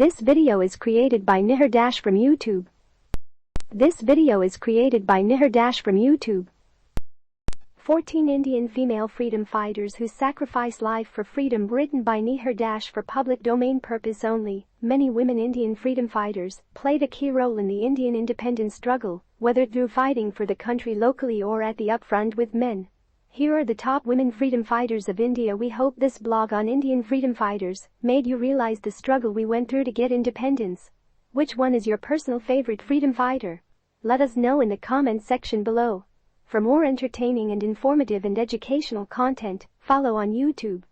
This video is created by Nihar Dash from YouTube. This video is created by Nihar Dash from YouTube. 14 Indian female freedom fighters who sacrifice life for freedom, written by Nihar Dash, for public domain purpose only. Many women Indian freedom fighters played a key role in the Indian independence struggle, whether through fighting for the country locally or at the upfront with men. Here are the top women freedom fighters of India. We hope this blog on Indian freedom fighters made you realize the struggle we went through to get independence. Which one is your personal favorite freedom fighter? Let us know in the comment section below. For more entertaining and informative and educational content, follow on YouTube.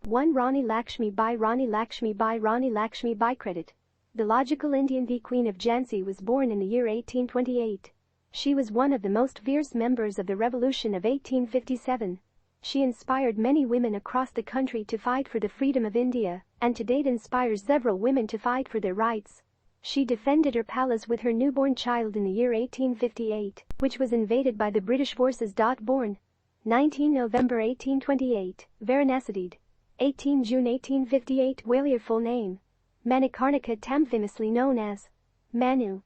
1. Rani Lakshmi Bai. Rani Lakshmi Bai. Rani Lakshmi Bai. Credit. The logical Indian, the Queen of Jhansi, was born in the year 1828. She was one of the most fierce members of the Revolution of 1857. She inspired many women across the country to fight for the freedom of India, and to date inspires several women to fight for their rights. She defended her palace with her newborn child in the year 1858, which was invaded by the British forces. Born 19 November 1828, Varanasi. 18 June 1858. Gwalior. Full name: Manikarnika Tam, famously known as Manu.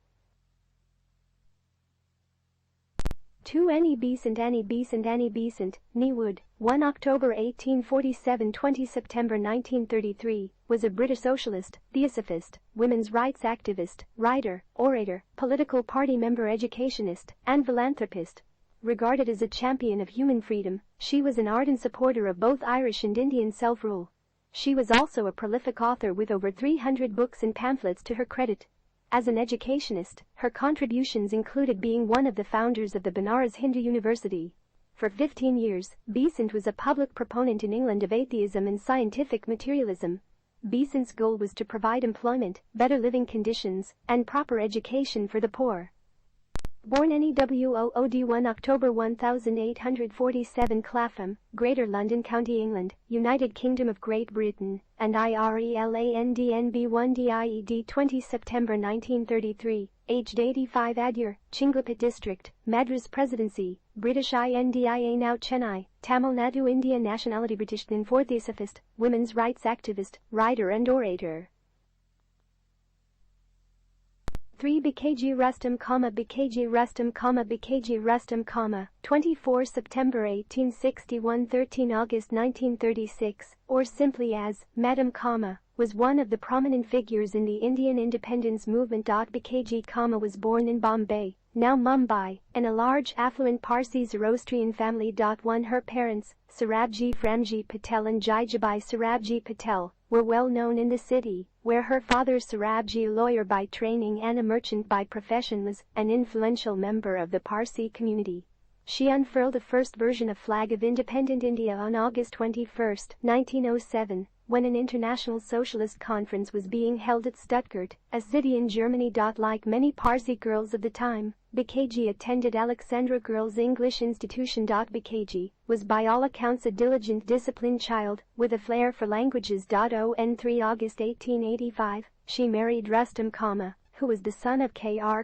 2. Annie Besant. Annie Besant. Annie Besant, née Wood, 1 October 1847 – 20 September 1933, was a British socialist, theosophist, women's rights activist, writer, orator, political party member, educationist, and philanthropist. Regarded as a champion of human freedom, she was an ardent supporter of both Irish and Indian self-rule. She was also a prolific author with over 300 books and pamphlets to her credit. As an educationist, her contributions included being one of the founders of the Banaras Hindu University. For 15 years, Besant was a public proponent in England of atheism and scientific materialism. Besant's goal was to provide employment, better living conditions, and proper education for the poor. Born Newood, 1 October 1847, Clapham, Greater London County, England, United Kingdom of Great Britain, and Irelandnb 1 Died 20 September 1933, aged 85, Adyar, Chinglapet District, Madras Presidency, British India, now Chennai, Tamil Nadu, India. Nationality British. Theosophist, women's rights activist, writer and orator. 3. Bkg Rustam, Bkg Rustam, Bkg Rustam, 24 September 1861 – 13 August 1936, or simply as Madam, was one of the prominent figures in the Indian independence movement. Bkg, was born in Bombay, now Mumbai, in a large affluent Parsi Zoroastrian family. 1. Her parents, Sarabji Framji Patel and Jijabai Sarabji Patel, were well known in the city, where her father, Sarabji, lawyer by training and a merchant by profession, was an influential member of the Parsi community. She unfurled the first version of Flag of Independent India on August 21, 1907, when an international socialist conference was being held at Stuttgart, a city in Germany. Like many Parsi girls of the time, Bkg attended Alexandra Girls' English Institution. Bkg was by all accounts a diligent, disciplined child, with a flair for languages. On 3 August 1885, she married Rustam, who was the son of Kr.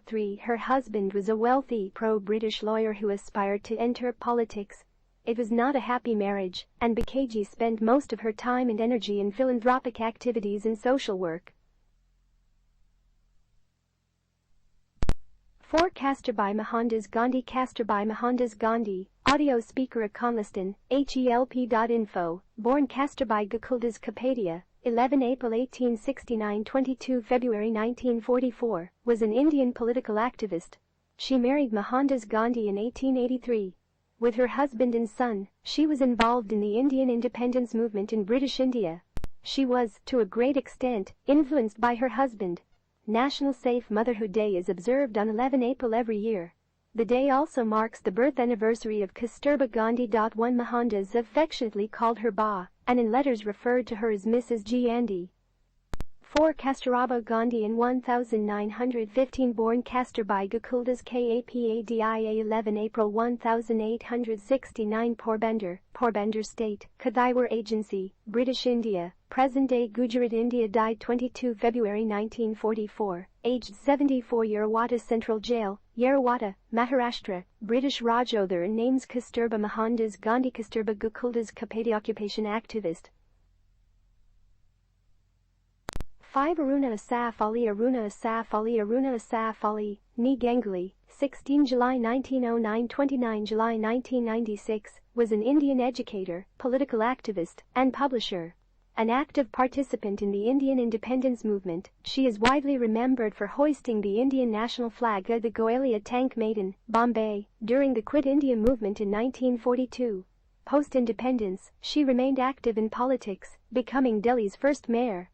3. Her husband was a wealthy pro-British lawyer who aspired to enter politics. It was not a happy marriage, and Bkg spent most of her time and energy in philanthropic activities and social work. 4. Kasturbai Mohandas Gandhi. Kasturbai Mohandas Gandhi, audio speaker at Conliston, HELP.info, born Kasturbai Gokuldas Kapadia, 11 April 1869 – 22 February 1944, was an Indian political activist. She married Mohandas Gandhi in 1883. With her husband and son, she was involved in the Indian independence movement in British India. She was, to a great extent, influenced by her husband. National Safe Motherhood Day is observed on 11 April every year. The day also marks the birth anniversary of Kasturba Gandhi. 1. Mohandas affectionately called her Ba, and in letters referred to her as Mrs. Gandhi. 4. Kasturba Gandhi in 1915, born Kasturbai Gokuldas Kapadia, 11 April 1869, Porbandar State, Kadaiwar Agency, British India, present-day Gujarat, India. Died 22 February 1944, aged 74, Yerwada Central Jail, Yerwada, Maharashtra, British Rajodhar. Names Kasturba Mohandas Gandhi. Kasturba Gokuldas Kapadia, occupation activist. 5. Aruna Asaf Ali. Aruna Asaf Ali. Aruna Asaf Ali, nee Ganguly, 16 July 1909 – 29 July 1996, was an Indian educator, political activist, and publisher. An active participant in the Indian independence movement, she is widely remembered for hoisting the Indian national flag at the Goalia Tank Maiden, Bombay, during the Quit India movement in 1942. Post-independence, she remained active in politics, becoming Delhi's first mayor.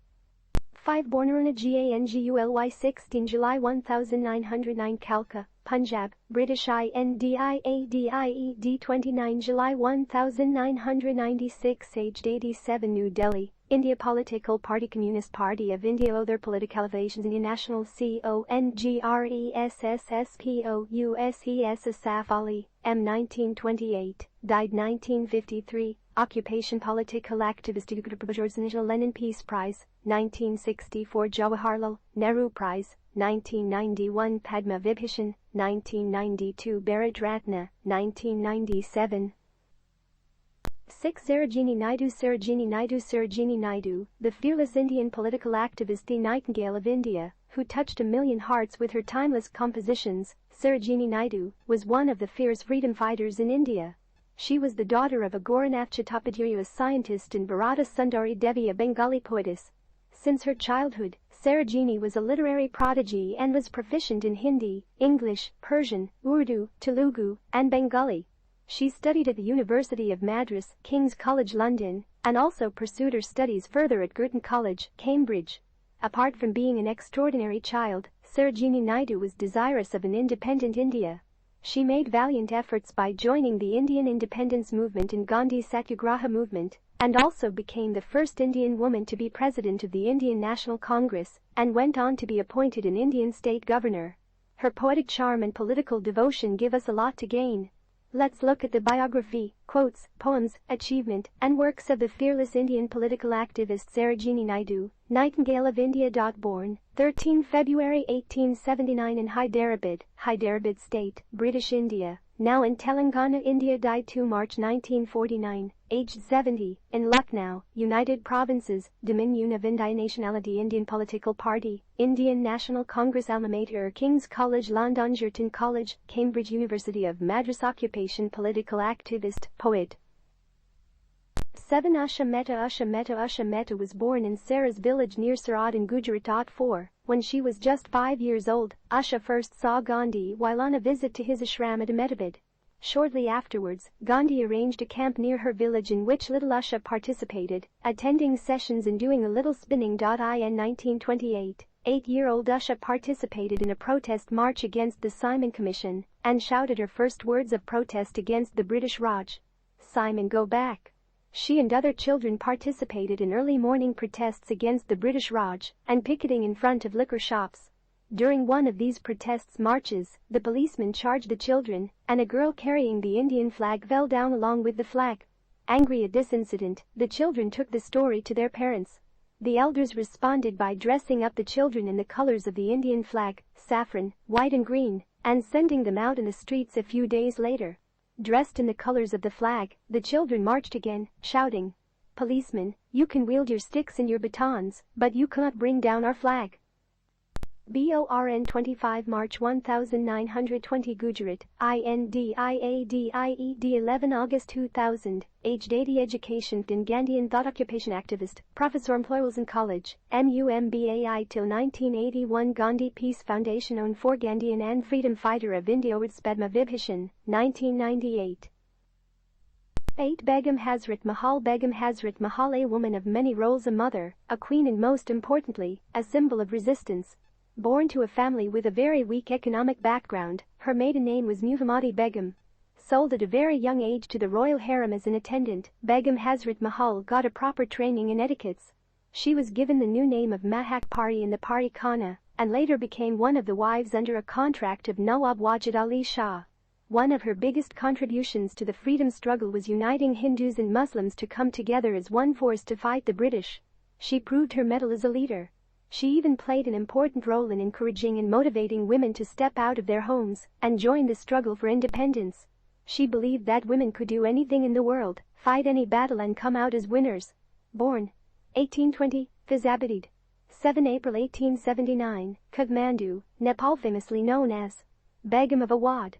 5. Born Aruna Ganguly, 16 July 1909 Kalka, Punjab, British INDIADIED, 29 July 1996, aged 87, New Delhi, India. Political party, Communist Party of India. Other political affiliations, Indian National CONGRESSSPOUSES. Asaf Ali, M. 1928, died 1953, occupation political activist. National Lenin Peace Prize, 1964. Jawaharlal Nehru Prize, 1991. Padma Vibhishan, 1992. Bharat Ratna, 1997. 6. Sarojini Naidu. Sarojini Naidu. Sarojini Naidu, the fearless Indian political activist, the Nightingale of India, who touched a million hearts with her timeless compositions. Sarojini Naidu was one of the fierce freedom fighters in India. She was the daughter of Agoranath Chattopadhyay, a scientist, and Bharata Sundari Devi, a Bengali poetess. Since her childhood, Sarojini was a literary prodigy and was proficient in Hindi, English, Persian, Urdu, Telugu, and Bengali. She studied at the University of Madras, King's College London, and also pursued her studies further at Girton College, Cambridge. Apart from being an extraordinary child, Sarojini Naidu was desirous of an independent India. She made valiant efforts by joining the Indian independence movement and Gandhi Satyagraha movement, and also became the first Indian woman to be president of the Indian National Congress, and went on to be appointed an Indian state governor. Her poetic charm and political devotion give us a lot to gain. Let's look at the biography, quotes, poems, achievement, and works of the fearless Indian political activist Sarojini Naidu, Nightingale of India. Born 13 February 1879 in Hyderabad, Hyderabad State, British India, now in Telangana, India. Died 2 March 1949, aged 70, in Lucknow, United Provinces, Dominion of India. Nationality, Indian political party, Indian National Congress. Alma mater, King's College London, Girton College, Cambridge, University of Madras. Occupation political activist, poet. 7. Usha Mehta. Usha Mehta. Usha Mehta was born in Sarah's village near Surat in Gujarat. 4. When she was just 5 years old, Usha first saw Gandhi while on a visit to his ashram at Ahmedabad. Shortly afterwards, Gandhi arranged a camp near her village in which little Usha participated, attending sessions and doing a little spinning. In 1928, 8-year-old Usha participated in a protest march against the Simon Commission and shouted her first words of protest against the British Raj. "Simon, go back." She and other children participated in early morning protests against the British Raj and picketing in front of liquor shops. During one of these protests marches, the policeman charged the children, and a girl carrying the Indian flag fell down along with the flag. Angry at this incident, the children took the story to their parents. The elders responded by dressing up the children in the colors of the Indian flag, saffron, white and green, and sending them out in the streets a few days later. Dressed in the colors of the flag, the children marched again, shouting, "Policemen, you can wield your sticks and your batons, but you cannot bring down our flag." BORN 25 March 1920 Gujarat, INDIADIED 11 August 2000, aged 80 Education in Gandhian thought occupation activist, professor employers in college, MUMBAI till 1981 Gandhi Peace Foundation owned for Gandhian and freedom fighter of India with Padma Vibhishan, 1998. 8. Begum Hazrat Mahal. Begum Hazrat Mahal, a woman of many roles, a mother, a queen and most importantly, a symbol of resistance. Born to a family with a very weak economic background, her maiden name was Muhammadi Begum. Sold at a very young age to the royal harem as an attendant, Begum Hazrat Mahal got a proper training in etiquettes. She was given the new name of Mahak Pari in the Pari Khana, and later became one of the wives under a contract of Nawab Wajid Ali Shah. One of her biggest contributions to the freedom struggle was uniting Hindus and Muslims to come together as one force to fight the British. She proved her mettle as a leader. She even played an important role in encouraging and motivating women to step out of their homes and join the struggle for independence. She believed that women could do anything in the world, fight any battle and come out as winners. Born 1820, Fizabadid. 7 April 1879, Kathmandu, Nepal, famously known as Begum of Awadh.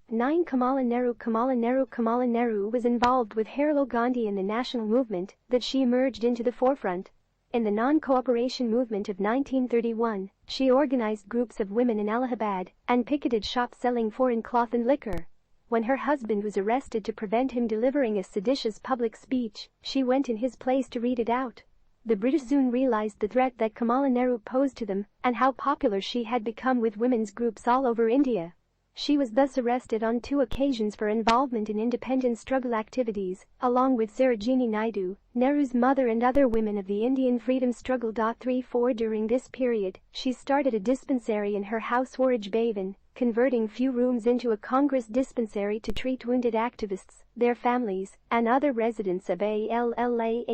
9 Kamala Nehru was involved with Harilal Gandhi in the national movement that she emerged into the forefront. In the non-cooperation movement of 1931, she organized groups of women in Allahabad and picketed shops selling foreign cloth and liquor. When her husband was arrested to prevent him delivering a seditious public speech, she went in his place to read it out. The British soon realized the threat that Kamala Nehru posed to them and how popular she had become with women's groups all over India. She was thus arrested on 2 occasions for involvement in independent struggle activities, along with Sarojini Naidu, Nehru's mother, and other women of the Indian freedom struggle. 34 During this period, she started a dispensary in her house Waraj Bhavan, converting few rooms into a Congress dispensary to treat wounded activists, their families, and other residents of Allahabad,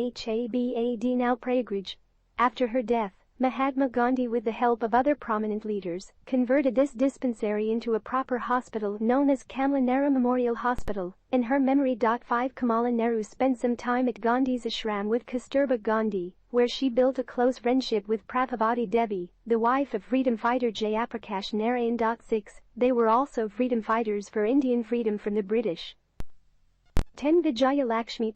now Prayagraj. After her death, Mahatma Gandhi, with the help of other prominent leaders, converted this dispensary into a proper hospital known as Kamala Nehru Memorial Hospital, in her memory. 5 Kamala Nehru spent some time at Gandhi's ashram with Kasturba Gandhi, where she built a close friendship with Prabhavati Devi, the wife of freedom fighter Jayaprakash Narayan. 6 They were also freedom fighters for Indian freedom from the British. 10 Vijayalakshmi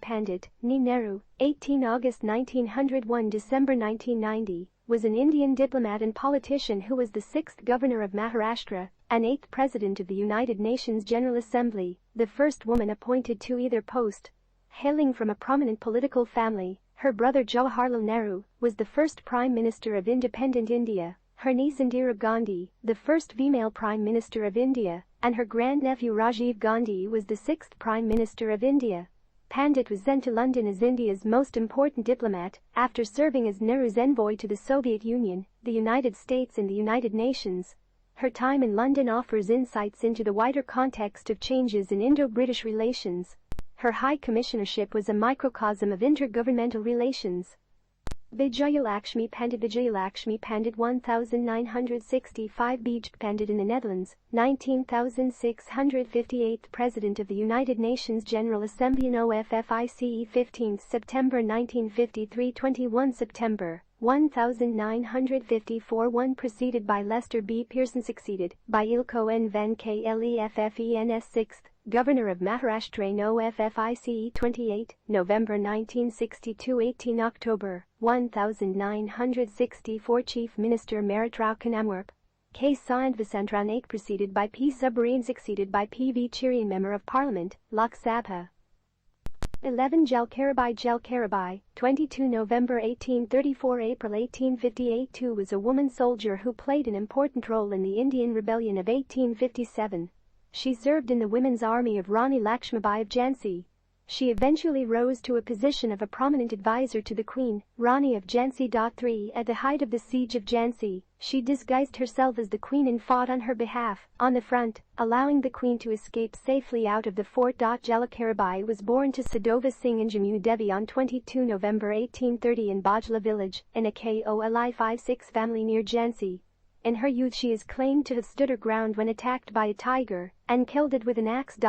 Pandit, nee Nehru, 18 August 1901 December 1990, was an Indian diplomat and politician who was the 6th Governor of Maharashtra and 8th President of the United Nations General Assembly, the first woman appointed to either post. Hailing from a prominent political family, her brother Jawaharlal Nehru was the first Prime Minister of independent India, her niece Indira Gandhi, the first female Prime Minister of India, and her grandnephew Rajiv Gandhi was the 6th Prime Minister of India. Pandit was sent to London as India's most important diplomat, after serving as Nehru's envoy to the Soviet Union, the United States, and the United Nations. Her time in London offers insights into the wider context of changes in Indo-British relations. Her High Commissionership was a microcosm of intergovernmental relations. Vijayalakshmi Pandit, 1965 Bij Pandit in the Netherlands, 19,658th President of the United Nations General Assembly in OFFICE, 15 September 1953 21 September 1954 1 Preceded by Lester B. Pearson, succeeded by Ilko N. Van Kleffens, 6th Governor of Maharashtra in OFFICE, 28 November 1962 18 October 1964 Chief Minister Maritrao Kanamwarp, K. Sandvasantran 8 preceded by P. Subbarine, succeeded by P. V. Chirian, Member of Parliament, Lok Sabha. 11 Jalkarabai, 22 November 1834 April 1858 2 was a woman soldier who played an important role in the Indian Rebellion of 1857. She served in the Women's Army of Rani Lakshmibai of Jhansi. She eventually rose to a position of a prominent advisor to the Queen, Rani of Jhansi. 3 At the height of the siege of Jhansi, she disguised herself as the Queen and fought on her behalf, on the front, allowing the Queen to escape safely out of the fort. Jalakarabai was born to Sadova Singh and Jammu Devi on 22 November 1830 in Bajla village, in a Koli 56 family near Jhansi. In her youth she is claimed to have stood her ground when attacked by a tiger, and killed it with an axe.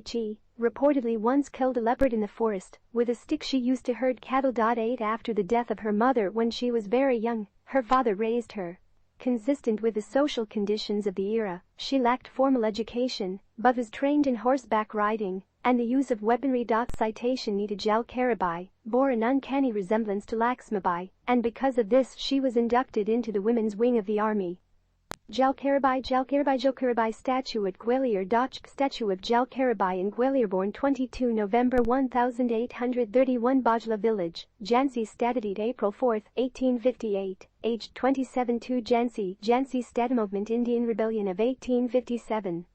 She reportedly once killed a leopard in the forest with a stick she used to herd cattle. 8 After the death of her mother when she was very young, her father raised her. Consistent with the social conditions of the era, she lacked formal education, but was trained in horseback riding and the use of weaponry. Citation needed Jalkarabai bore an uncanny resemblance to Laxmibai, and because of this she was inducted into the women's wing of the army. Jalkarabai statue at Gwalior. Statue of Jalkarabai in Gwalior, born 22 November 1831 Bajla village, Jhansi. Statute April 4, 1858, aged 27 2 Jhansi State Movement Indian Rebellion of 1857.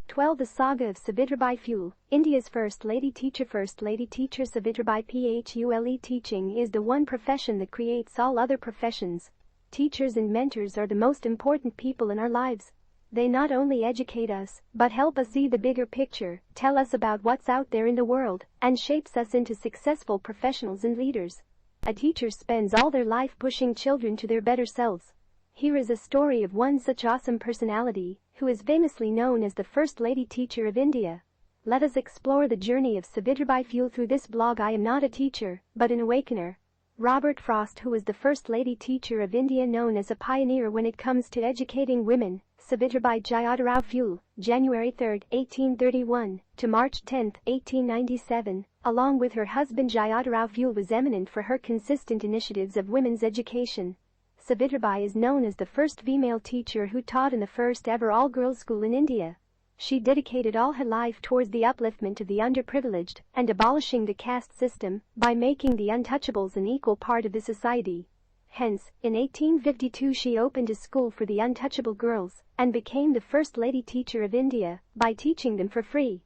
12 The Saga of Savitribai Phule, India's First Lady Teacher. First Lady Teacher Savitribai Phule. Teaching is the one profession that creates all other professions. Teachers and mentors are the most important people in our lives. They not only educate us, but help us see the bigger picture, tell us about what's out there in the world, and shapes us into successful professionals and leaders. A teacher spends all their life pushing children to their better selves. Here is a story of one such awesome personality, who is famously known as the First Lady Teacher of India. Let us explore the journey of Savitribai Phule through this blog. I am not a teacher, but an awakener. Robert Frost, who was the first lady teacher of India, known as a pioneer when it comes to educating women. Savitribai Jyotirao Phule, January 3, 1831 to March 10, 1897, along with her husband Jyotirao Phule, was eminent for her consistent initiatives of women's education. Savitribai is known as the first female teacher who taught in the first ever all-girls school in India. She dedicated all her life towards the upliftment of the underprivileged and abolishing the caste system by making the untouchables an equal part of the society. Hence, in 1852 she opened a school for the untouchable girls and became the first lady teacher of India by teaching them for free.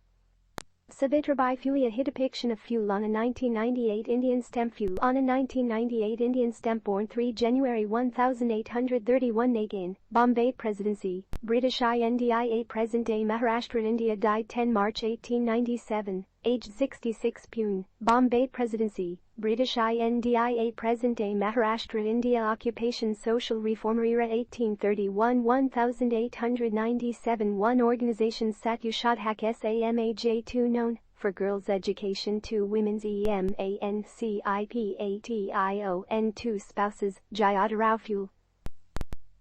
Savitribai Phule, a depiction of Phule on a 1998 Indian stamp. Phule on a 1998 Indian stamp, born 3 January 1831, Nagin, Bombay Presidency, British India, present-day Maharashtra, India. Died 10 March 1897, aged 66. Pune, Bombay Presidency, British India, present-day Maharashtra, India. Occupation: social reformer era 1831-1897. 1 Organization: Satyashad Hak Samaj2, known for girls' education. 2 Women's Emancipation. 2 Spouses: Jyotirao Phule.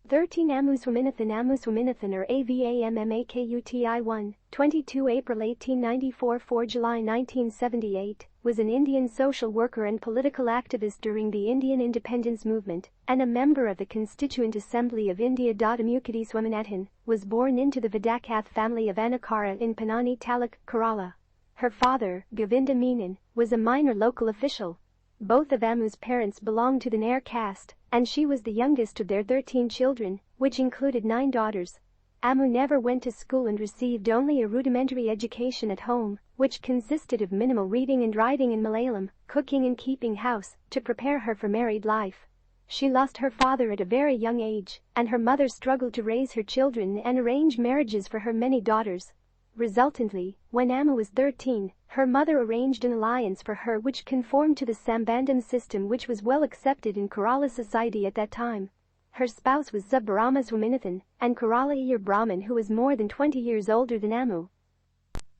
13 Amuswaminathan or Avammakuti 1, 22 April 1894 – 4 July 1978, was an Indian social worker and political activist during the Indian independence movement, and a member of the Constituent Assembly of India. Amukuti Swaminathan was born into the Vidakath family of Anakara in Panani Taluk, Kerala. Her father, Govinda Menon, was a minor local official. Both of Amu's parents belonged to the Nair caste, and she was the youngest of their 13 children, which included 9 daughters. Amu never went to school and received only a rudimentary education at home, which consisted of minimal reading and writing in Malayalam, cooking and keeping house, to prepare her for married life. She lost her father at a very young age, and her mother struggled to raise her children and arrange marriages for her many daughters. Resultantly, when Amu was 13, her mother arranged an alliance for her which conformed to the Sambandham system, which was well accepted in Kerala society at that time. Her spouse was Subbarama Swaminathan, an Kerala Brahmin who was more than 20 years older than Amu.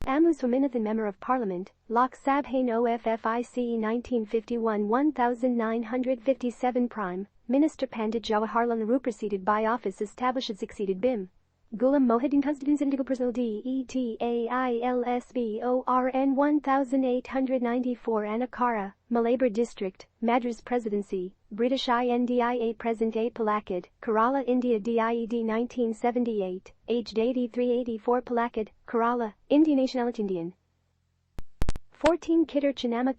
Amu Swaminathan, Member of Parliament, Lok Sabha OFFICE 1951-1957 Prime Minister Pandit Jawaharlal Nehru, preceded by office established, succeeded Bim. Gulam Mohiddin, Constituents Indigo Personal DETAILSBORN 1894 Anakara, Malabar District, Madras Presidency, British India. Present-day Palakkad, Kerala, India. DIED 1978, aged 83-84 Palakkad, Kerala, Indian. Nationality Indian. 14 Kidder Chinama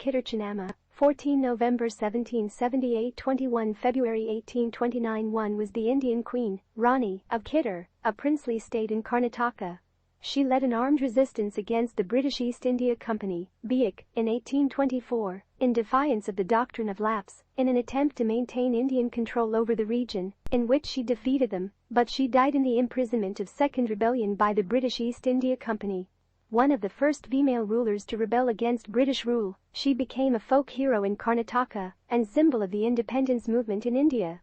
14 November 1778 – 21 February 1829. 1 was the Indian Queen, Rani, of Kidder, a princely state in Karnataka. She led an armed resistance against the British East India Company, BIC, in 1824, in defiance of the doctrine of lapse, in an attempt to maintain Indian control over the region, in which she defeated them, but she died in the imprisonment of Second Rebellion by the British East India Company. One of the first female rulers to rebel against British rule, she became a folk hero in Karnataka and symbol of the independence movement in India.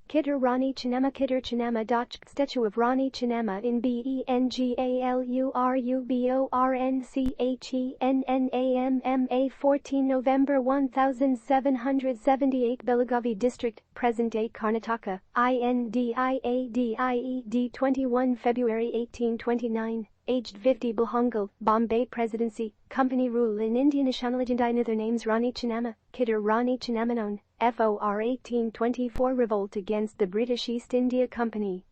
Kidder Rani Chennamma. Kidder Chennamma. Statue of Rani Chennamma in BengalurubornChenamma 14 November 1778 Belagavi District, present-day Karnataka, INDIADIED 21 February 1829. Aged 50 Bulhangal, Bombay Presidency, Company rule in India. Nationality and other names: Rani Chennamma, Kidder Rani Chennamma. Known, FOR 1824 Revolt against the British East India Company.